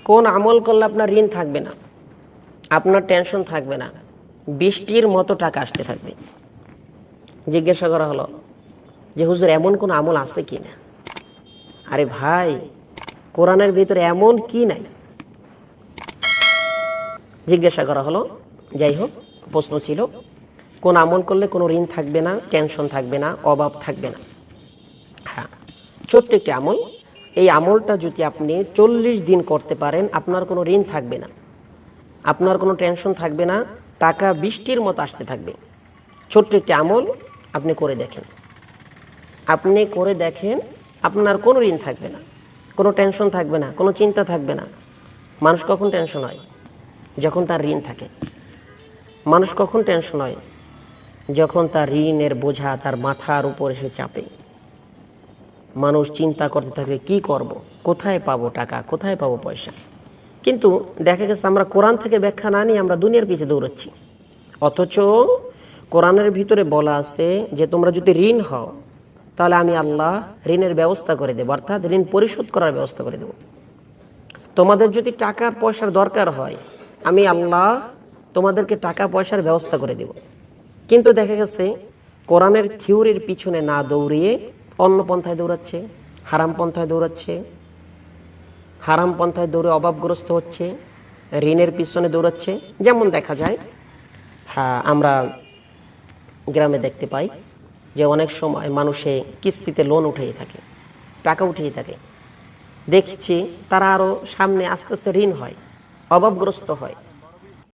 কোন আমল করলে আপনার ঋণ থাকবে না, আপনার টেনশন থাকবে না, বৃষ্টির মতো টাকা আসতে থাকবে? জিজ্ঞাসা করা হলো যে হুজুর এমন কোন আমল আছে কি না? আরে ভাই, কোরআনের ভিতরে এমন কি নাই? জিজ্ঞাসা করা হলো। যাই হোক, প্রশ্ন ছিল কোন আমল করলে কোনো ঋণ থাকবে না, টেনশন থাকবে না, অভাব থাকবে না। হ্যাঁ, ছোট্ট একটি আমল। এই আমলটা যদি আপনি 40 দিন করতে পারেন, আপনার কোনো ঋণ থাকবে না, আপনার কোনো টেনশন থাকবে না, টাকা বৃষ্টির মতো আসতে থাকবে। ছোট্ট একটি আমল, আপনি করে দেখেন। আপনি করে দেখেন, আপনার কোনো ঋণ থাকবে না, কোনো টেনশন থাকবে না, কোনো চিন্তা থাকবে না। মানুষ কখন টেনশন হয়? যখন তার ঋণ থাকে। মানুষ কখন টেনশন হয়? যখন তার ঋণের বোঝা তার মাথার উপর এসে চাপে। মানুষ চিন্তা করতে থাকে, কি করব, কোথায় পাবো টাকা, কোথায় পাবো পয়সা। কিন্তু দেখা গেছে আমরা কোরআন থেকে ব্যাখ্যা না নিয়ে আমরা দুনিয়ার পিছে দৌড়াচ্ছি। অথচ কোরআনের ভিতরে বলা আছে যে তোমরা যদি ঋণ হও তাহলে আমি আল্লাহ ঋণের ব্যবস্থা করে দেবো, অর্থাৎ ঋণ পরিশোধ করার ব্যবস্থা করে দেবো। তোমাদের যদি টাকা পয়সার দরকার হয়, আমি আল্লাহ তোমাদেরকে টাকা পয়সার ব্যবস্থা করে দেব। কিন্তু দেখা গেছে কোরআনের থিওরির পিছনে না দৌড়িয়ে অন্য পন্থায় দৌড়াচ্ছে, হারাম পন্থায় দৌড়াচ্ছে, হারাম পন্থায় দৌড়ে অভাবগ্রস্ত হচ্ছে, ঋণের পিছনে দৌড়াচ্ছে। যেমন দেখা যায়, হ্যাঁ, আমরা গ্রামে দেখতে পাই যে অনেক সময় মানুষে কিস্তিতে লোন উঠিয়ে থাকে, টাকা উঠিয়ে থাকে। দেখছি তারা আরও সামনে আস্তে আস্তে ঋণ হয়, অভাবগ্রস্ত হয়।